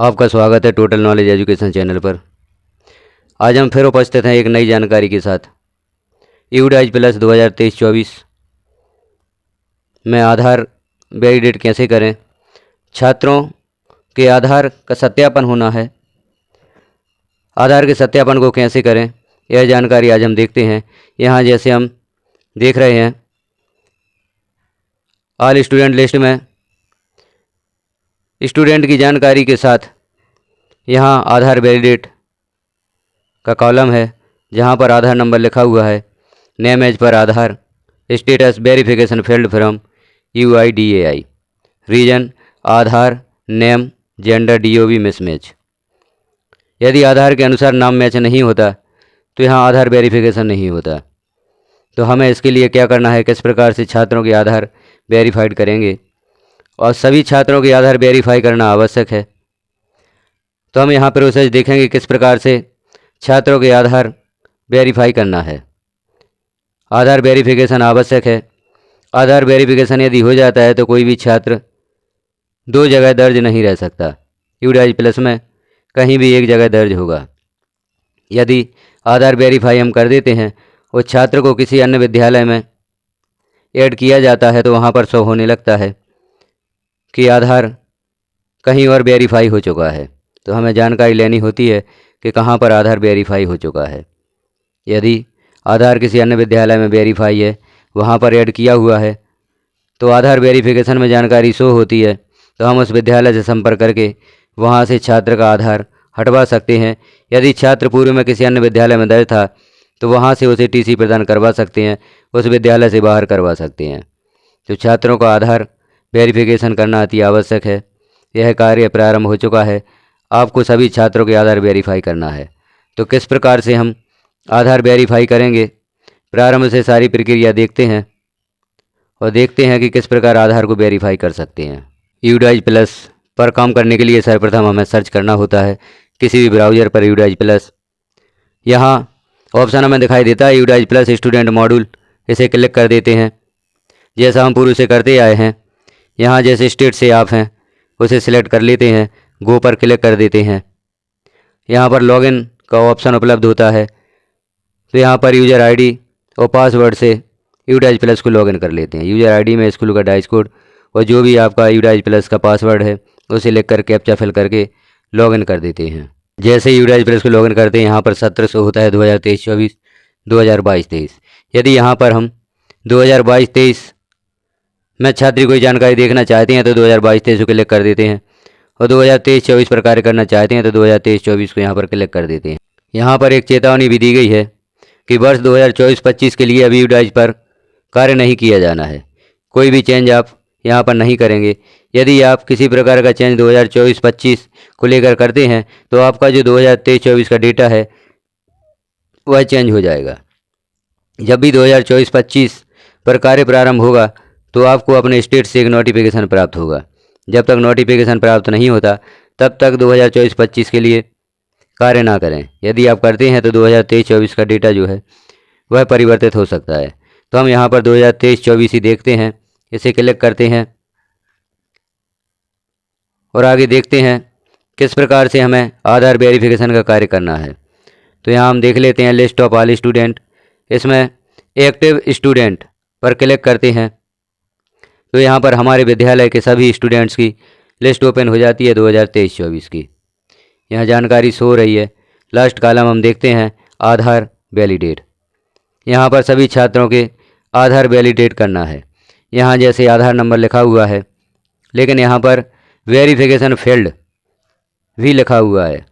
आपका स्वागत है टोटल नॉलेज एजुकेशन चैनल पर। आज हम फिर उपस्थित हैं एक नई जानकारी के साथ। यूडाइज प्लस 2023-24 में आधार वैलिडेट कैसे करें, छात्रों के आधार का सत्यापन होना है, आधार के सत्यापन को कैसे करें, यह जानकारी आज हम देखते हैं। यहाँ जैसे हम देख रहे हैं ऑल स्टूडेंट लिस्ट में स्टूडेंट की जानकारी के साथ यहाँ आधार वैलिडेट का कॉलम है, जहाँ पर आधार नंबर लिखा हुआ है, name as per Aadhaar, status verification failed from UIDAI, reason Aadhaar, name, gender DOB mismatch. यदि आधार के अनुसार नाम मैच नहीं होता तो यहाँ आधार वेरिफिकेशन नहीं होता। तो हमें इसके लिए क्या करना है, किस प्रकार से छात्रों के आधार वेरीफाइड करेंगे, और सभी छात्रों के आधार वेरीफाई करना आवश्यक है। तो हम यहाँ प्रोसेस देखेंगे किस प्रकार से छात्रों के आधार वेरीफाई करना है। आधार वेरिफिकेशन आवश्यक है। आधार वेरिफिकेशन यदि हो जाता है तो कोई भी छात्र दो जगह दर्ज नहीं रह सकता। यूडाइज प्लस में कहीं भी एक जगह दर्ज होगा। यदि आधार वेरीफाई हम कर देते हैं और छात्र को किसी अन्य विद्यालय में ऐड किया जाता है तो वहाँ पर शो होने लगता है कि आधार कहीं और वेरीफाई हो चुका है। तो हमें जानकारी लेनी होती है कि कहाँ पर आधार वेरीफाई हो चुका है। यदि आधार किसी अन्य विद्यालय में वेरीफाई है, वहाँ पर ऐड किया हुआ है, तो आधार वेरिफिकेशन में जानकारी शो होती है, तो हम उस विद्यालय से संपर्क करके वहाँ से छात्र का आधार हटवा सकते हैं। यदि छात्र पूर्व में किसी अन्य विद्यालय में दर्ज था तो वहाँ से उसे TC प्रदान करवा सकते हैं, उस विद्यालय से बाहर करवा सकते हैं। तो छात्रों का आधार वेरिफिकेशन करना अति आवश्यक है। यह कार्य प्रारंभ हो चुका है। आपको सभी छात्रों के आधार वेरीफाई करना है। तो किस प्रकार से हम आधार वेरीफाई करेंगे, प्रारंभ से सारी प्रक्रिया देखते हैं और देखते हैं कि किस प्रकार आधार को वेरीफाई कर सकते हैं। यूडाइज प्लस पर काम करने के लिए सर्वप्रथम हमें सर्च करना होता है किसी भी ब्राउज़र पर यूडाइज प्लस। यहाँ ऑप्शन हमें दिखाई देता है यूडाइज प्लस स्टूडेंट मॉड्यूल, इसे क्लिक कर देते हैं जैसा हम पूर्व से करते आए हैं। यहाँ जैसे स्टेट से आप हैं उसे सिलेक्ट कर लेते हैं, गो पर क्लिक कर देते हैं। यहाँ पर लॉगिन का ऑप्शन उपलब्ध होता है, तो यहाँ पर यूज़र ID और पासवर्ड से यूडाइज प्लस को लॉगिन कर लेते हैं। यूज़र ID में स्कूल का डाइस कोड और जो भी आपका यूडाइज प्लस का पासवर्ड है उसे लिख कर कैप्चा फिल करके लॉगिन कर देते हैं। जैसे ही यूडाइज प्लस को लॉगिन करते हैं यहाँ पर सत्र शो होता है 2023-24, 2022-23। यदि यहाँ पर हम 2022-23 में छात्र कोई जानकारी देखना चाहते हैं तो 2022-23 को क्लिक कर देते हैं, और 2023-24 पर कार्य करना चाहते हैं तो 2023-24 को यहाँ पर क्लिक कर देते हैं। यहाँ पर एक चेतावनी भी दी गई है कि वर्ष 2024-25 के लिए अभी यूडाइज पर कार्य नहीं किया जाना है। कोई भी चेंज आप यहाँ पर नहीं करेंगे। यदि आप किसी प्रकार का चेंज 2024-25 को लेकर करते हैं तो आपका जो 2023-24 का डेटा है वह चेंज हो जाएगा। जब भी 2024-25 पर कार्य प्रारंभ होगा तो आपको अपने स्टेट से एक नोटिफिकेशन प्राप्त होगा। जब तक नोटिफिकेशन प्राप्त नहीं होता तब तक 2024-25 के लिए कार्य ना करें। यदि आप करते हैं तो 2023-24 का डेटा जो है वह परिवर्तित हो सकता है। तो हम यहाँ पर 2023-24 ही देखते हैं, इसे क्लिक करते हैं और आगे देखते हैं किस प्रकार से हमें आधार वेरिफिकेशन का कार्य करना है। तो यहाँ हम देख लेते हैं लिस्ट ऑफ ऑल स्टूडेंट, इसमें एक्टिव स्टूडेंट पर क्लिक करते हैं तो यहाँ पर हमारे विद्यालय के सभी स्टूडेंट्स की लिस्ट ओपन हो जाती है 2023-24 की। यहाँ जानकारी शो हो रही है। लास्ट कॉलम हम देखते हैं आधार वैलिडेट। यहाँ पर सभी छात्रों के आधार वैलिडेट करना है। यहाँ जैसे आधार नंबर लिखा हुआ है, लेकिन यहाँ पर वेरिफिकेशन फेल्ड भी लिखा हुआ है।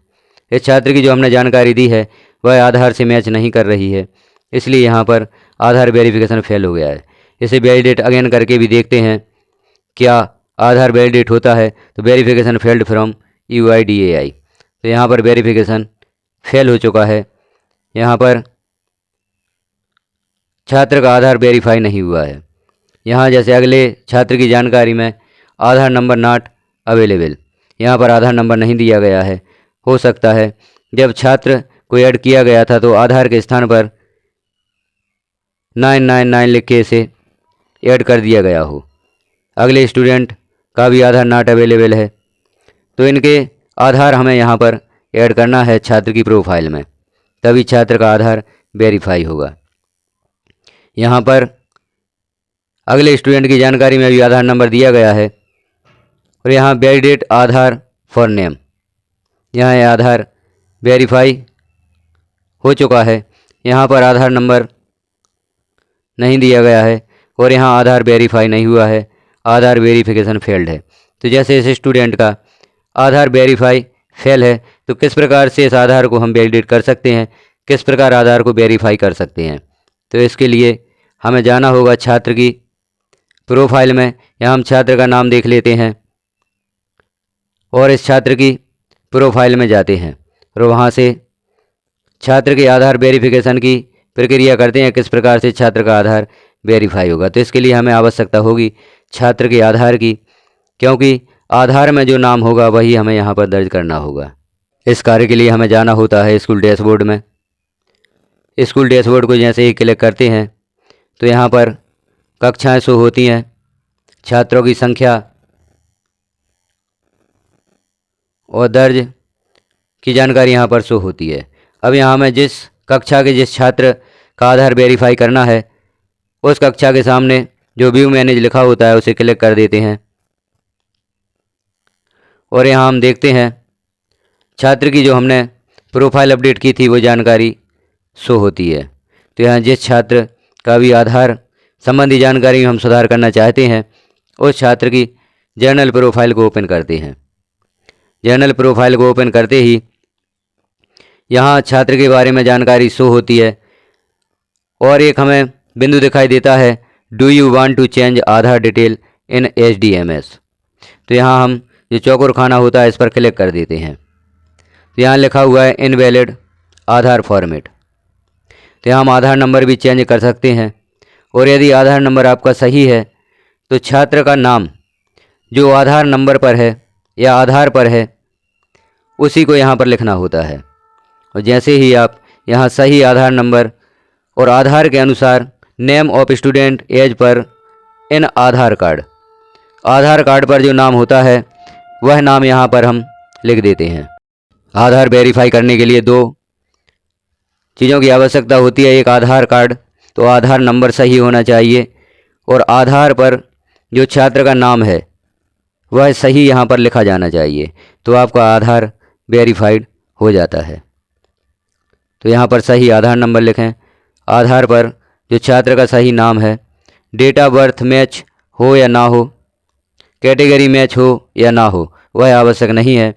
इस छात्र की जो हमने जानकारी दी है वह आधार से मैच नहीं कर रही है, इसलिए यहाँ पर आधार वेरिफिकेशन फेल हो गया है। इसे वैलिडेट अगेन करके भी देखते हैं क्या आधार वैलिडेट होता है, तो वेरिफिकेशन फेल्ड फ्रॉम UIDAI। तो यहाँ पर वेरिफिकेशन फेल हो चुका है। यहाँ पर छात्र का आधार वेरीफाई नहीं हुआ है। यहाँ जैसे अगले छात्र की जानकारी में आधार नंबर नॉट अवेलेबल, यहाँ पर आधार नंबर नहीं दिया गया है। हो सकता है जब छात्र को ऐड किया गया था तो आधार के स्थान पर 999 लिख के इसे ऐड कर दिया गया हो। अगले स्टूडेंट का भी आधार नॉट अवेलेबल है, तो इनके आधार हमें यहाँ पर ऐड करना है छात्र की प्रोफाइल में, तभी छात्र का आधार वेरीफाई होगा। यहाँ पर अगले स्टूडेंट की जानकारी में भी आधार नंबर दिया गया है और यहाँ वैलिडेट आधार फॉर नेम, यहाँ ये आधार वेरीफाई हो चुका है। यहाँ पर आधार नंबर नहीं दिया गया है और यहाँ आधार वेरीफाई नहीं हुआ है, आधार वेरिफिकेशन फेल्ड है। तो जैसे इस स्टूडेंट का आधार वेरीफाई फेल है, तो किस प्रकार से इस आधार को हम वैलिडेट कर सकते हैं, किस प्रकार आधार को वेरीफाई कर सकते हैं। तो इसके लिए हमें जाना होगा छात्र की प्रोफाइल में। यहाँ हम छात्र का नाम देख लेते हैं और इस छात्र की प्रोफाइल में जाते हैं और वहाँ से छात्र के आधार वेरिफिकेशन की प्रक्रिया करते हैं, किस प्रकार से छात्र का आधार वेरीफाई होगा। तो इसके लिए हमें आवश्यकता होगी छात्र के आधार की, क्योंकि आधार में जो नाम होगा वही हमें यहाँ पर दर्ज करना होगा। इस कार्य के लिए हमें जाना होता है स्कूल डैशबोर्ड में। स्कूल डैशबोर्ड को जैसे ही क्लिक करते हैं तो यहाँ पर कक्षाएं शो होती हैं, छात्रों की संख्या और दर्ज की जानकारी यहाँ पर शो होती है। अब यहाँ हमें जिस कक्षा के जिस छात्र का आधार वेरीफाई करना है उस कक्षा के सामने जो व्यू मैनेज लिखा होता है उसे क्लिक कर देते हैं और यहाँ हम देखते हैं छात्र की जो हमने प्रोफाइल अपडेट की थी वो जानकारी शो होती है। तो यहाँ जिस छात्र का भी आधार संबंधी जानकारी में हम सुधार करना चाहते हैं उस छात्र की जर्नल प्रोफाइल को ओपन करते हैं। जर्नल प्रोफाइल को ओपन करते ही यहाँ छात्र के बारे में जानकारी शो होती है और एक हमें बिंदु दिखाई देता है, do you want to change Aadhaar detail in HDMS। तो यहाँ हम जो चौकोर खाना होता है इस पर क्लिक कर देते हैं। तो यहाँ लिखा हुआ है इनवैलिड आधार फॉर्मेट। तो यहाँ हम आधार नंबर भी चेंज कर सकते हैं और यदि आधार नंबर आपका सही है तो छात्र का नाम जो आधार नंबर पर है या आधार पर है उसी को यहाँ पर लिखना होता है। और जैसे ही आप यहाँ सही आधार नंबर और आधार के अनुसार name of student as per in Aadhaar card पर जो नाम होता है वह नाम यहाँ पर हम लिख देते हैं। आधार वेरीफाई करने के लिए 2 चीज़ों की आवश्यकता होती है, एक आधार कार्ड, तो आधार नंबर सही होना चाहिए और आधार पर जो छात्र का नाम है वह सही यहाँ पर लिखा जाना चाहिए, तो आपका आधार वेरीफाइड हो जाता है। तो यहाँ पर सही आधार नंबर लिखें, आधार पर जो छात्र का सही नाम है, डेट ऑफ बर्थ मैच हो या ना हो, कैटेगरी मैच हो या ना हो वह आवश्यक नहीं है,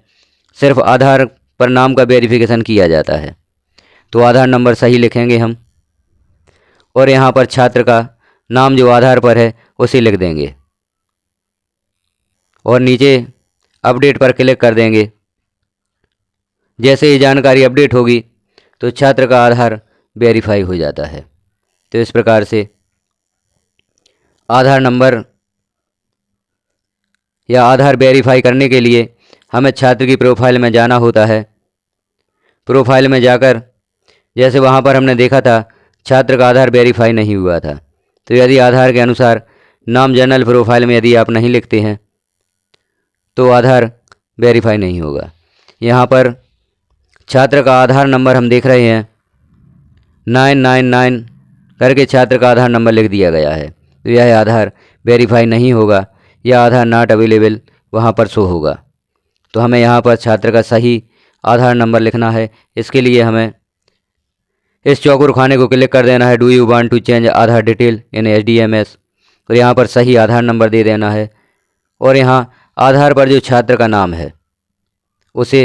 सिर्फ आधार पर नाम का वेरिफिकेशन किया जाता है। तो आधार नंबर सही लिखेंगे हम और यहाँ पर छात्र का नाम जो आधार पर है उसे लिख देंगे और नीचे अपडेट पर क्लिक कर देंगे। जैसे ही जानकारी अपडेट होगी तो छात्र का आधार वेरीफाई हो जाता है। तो इस प्रकार से आधार नंबर या आधार वेरीफाई करने के लिए हमें छात्र की प्रोफाइल में जाना होता है। प्रोफाइल में जाकर जैसे वहाँ पर हमने देखा था छात्र का आधार वेरीफाई नहीं हुआ था, तो यदि आधार के अनुसार नाम जर्नल प्रोफाइल में यदि आप नहीं लिखते हैं तो आधार वेरीफाई नहीं होगा। यहाँ पर छात्र का आधार नंबर हम देख रहे हैं 999 करके छात्र का आधार नंबर लिख दिया गया है, तो यह आधार वेरीफाई नहीं होगा या आधार नॉट अवेलेबल वहाँ पर शो होगा। तो हमें यहाँ पर छात्र का सही आधार नंबर लिखना है। इसके लिए हमें इस चौकोर खाने को क्लिक कर देना है, do you want to change Aadhaar detail in HDMS, और यहाँ पर सही आधार नंबर दे देना है और यहाँ आधार पर जो छात्र का नाम है उसे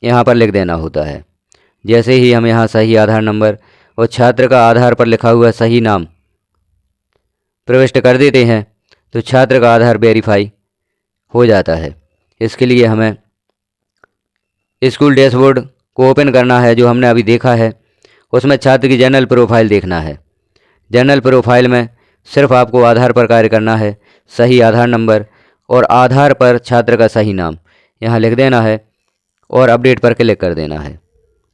यहाँ पर लिख देना होता है। जैसे ही हम यहाँ सही आधार नंबर और छात्र का आधार पर लिखा हुआ सही नाम प्रविष्ट कर देते हैं तो छात्र का आधार वेरीफाई हो जाता है। इसके लिए हमें स्कूल डैशबोर्ड को ओपन करना है, जो हमने अभी देखा है उसमें छात्र की जर्नल प्रोफाइल देखना है। जर्नल प्रोफाइल में सिर्फ आपको आधार पर कार्य करना है, सही आधार नंबर और आधार पर छात्र का सही नाम यहाँ लिख देना है और अपडेट पर क्लिक कर देना है।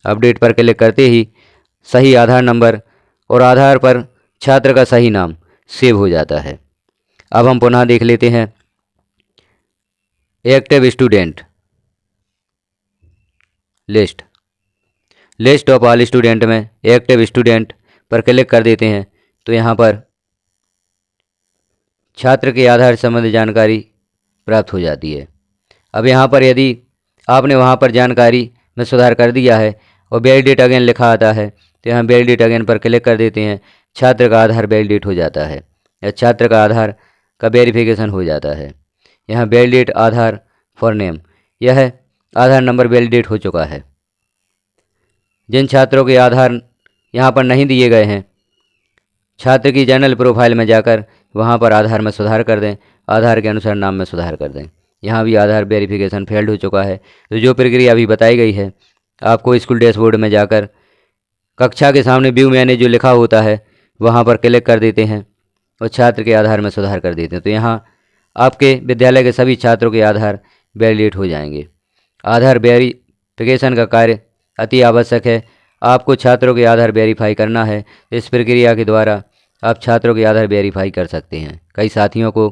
अपडेट पर क्लिक करते ही सही आधार नंबर और आधार पर छात्र का सही नाम सेव हो जाता है। अब हम पुनः देख लेते हैं active student. List of all student में एक्टिव स्टूडेंट पर क्लिक कर देते हैं तो यहाँ पर छात्र के आधार संबंधी जानकारी प्राप्त हो जाती है। अब यहाँ पर यदि आपने वहाँ पर जानकारी में सुधार कर दिया है और वैलिडेट अगेन लिखा आता है तो यहाँ वैलिडेट अगेन पर क्लिक कर देते हैं, छात्र का आधार वैलिडेट हो जाता है या छात्र का आधार का वेरिफिकेशन हो जाता है। यहाँ वैलिडेट आधार फॉर नेम, यह आधार नंबर वैलिडेट हो चुका है। जिन छात्रों के आधार यहाँ पर नहीं दिए गए हैं, छात्र की जनरल प्रोफाइल में जाकर वहाँ पर आधार में सुधार कर दें, आधार के अनुसार नाम में सुधार कर दें। यहाँ भी आधार वेरिफिकेशन फेल्ड हो चुका है। तो जो प्रक्रिया अभी बताई गई है, आपको स्कूल डैशबोर्ड में जाकर कक्षा के सामने व्यू मैनेज जो लिखा होता है वहाँ पर क्लिक कर देते हैं और छात्र के आधार में सुधार कर देते हैं। तो यहाँ आपके विद्यालय के सभी छात्रों के आधार वैलिडेट हो जाएंगे। आधार वेरिफिकेशन का कार्य अति आवश्यक है। आपको छात्रों के आधार वेरीफाई करना है। इस प्रक्रिया के द्वारा आप छात्रों के आधार वेरीफाई कर सकते हैं। कई साथियों को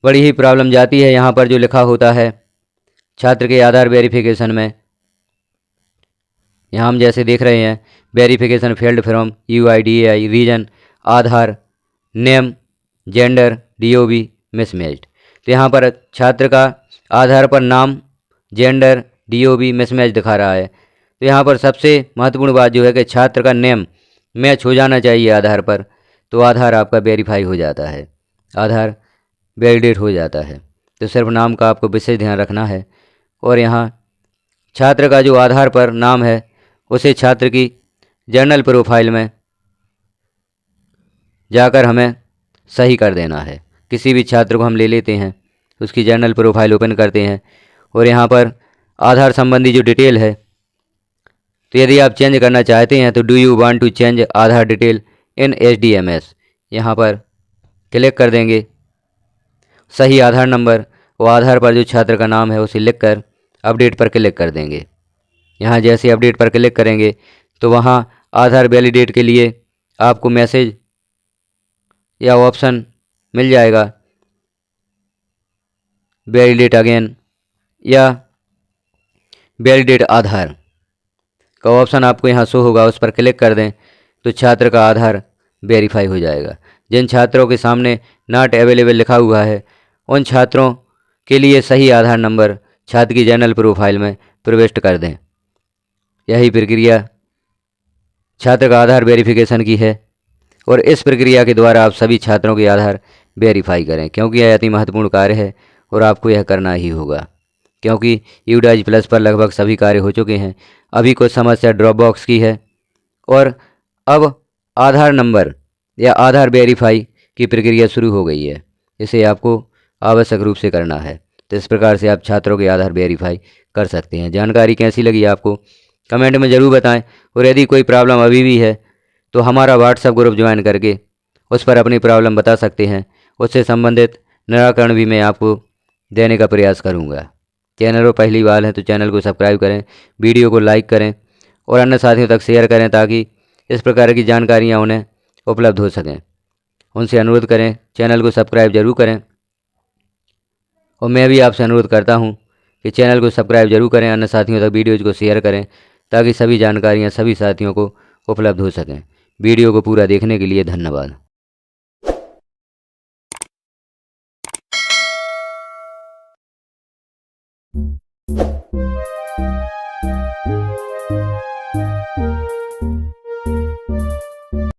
बड़ी ही प्रॉब्लम जाती है। यहाँ पर जो लिखा होता है छात्र के आधार वेरिफिकेशन में, यहाँ हम जैसे देख रहे हैं verification failed from UIDAI reason Aadhaar name gender DOB mismatched. तो यहाँ पर छात्र का आधार पर नाम जेंडर DOB मिसमैच दिखा रहा है। तो यहाँ पर सबसे महत्वपूर्ण बात जो है कि छात्र का नेम मैच हो जाना चाहिए आधार पर, तो आधार आपका वेरीफाई हो जाता है, आधार वैलिडेट हो जाता है। तो सिर्फ नाम का आपको विशेष ध्यान रखना है। और यहाँ छात्र का जो आधार पर नाम है उसे छात्र की जर्नल प्रोफाइल में जाकर हमें सही कर देना है। किसी भी छात्र को हम ले लेते हैं, उसकी जर्नल प्रोफाइल ओपन करते हैं और यहाँ पर आधार संबंधी जो डिटेल है, तो यदि आप चेंज करना चाहते हैं तो do you want to change Aadhaar detail in HDMS, यहाँ पर क्लिक कर देंगे। सही आधार नंबर और आधार पर जो छात्र का नाम है उसे लिखकर अपडेट पर क्लिक कर देंगे। यहाँ जैसे अपडेट पर क्लिक करेंगे तो वहाँ आधार वैलिडेट के लिए आपको मैसेज या ऑप्शन मिल जाएगा, वैलिडेट अगेन या वैलिडेट आधार का ऑप्शन आपको यहाँ शो होगा, उस पर क्लिक कर दें तो छात्र का आधार वेरीफाई हो जाएगा। जिन छात्रों के सामने नॉट अवेलेबल लिखा हुआ है उन छात्रों के लिए सही आधार नंबर छात्र की जनरल प्रोफाइल में प्रविष्ट कर दें। यही प्रक्रिया छात्र का आधार वेरिफिकेशन की है और इस प्रक्रिया के द्वारा आप सभी छात्रों के आधार वेरीफाई करें, क्योंकि यह अति महत्वपूर्ण कार्य है और आपको यह करना ही होगा। क्योंकि UDAG प्लस पर लगभग सभी कार्य हो चुके हैं। अभी कुछ समस्या ड्रॉप बॉक्स की है और अब आधार नंबर या आधार वेरीफाई की प्रक्रिया शुरू हो गई है। इसे आपको आवश्यक रूप से करना है। तो इस प्रकार से आप छात्रों के आधार वेरीफाई कर सकते हैं। जानकारी कैसी लगी आपको कमेंट में ज़रूर बताएं और यदि कोई प्रॉब्लम अभी भी है तो हमारा व्हाट्सएप ग्रुप ज्वाइन करके उस पर अपनी प्रॉब्लम बता सकते हैं। उससे संबंधित निराकरण भी मैं आपको देने का प्रयास करूँगा। चैनल पर पहली बार है तो चैनल को सब्सक्राइब करें, वीडियो को लाइक करें और अन्य साथियों तक शेयर करें ताकि इस प्रकार की जानकारियाँ उन्हें उपलब्ध हो सकें। उनसे अनुरोध करें चैनल को सब्सक्राइब जरूर करें और मैं भी आपसे अनुरोध करता हूं कि चैनल को सब्सक्राइब जरूर करें, अन्य साथियों तक वीडियोज़ को शेयर करें ताकि सभी जानकारियाँ सभी साथियों को उपलब्ध हो सकें। वीडियो को पूरा देखने के लिए धन्यवाद।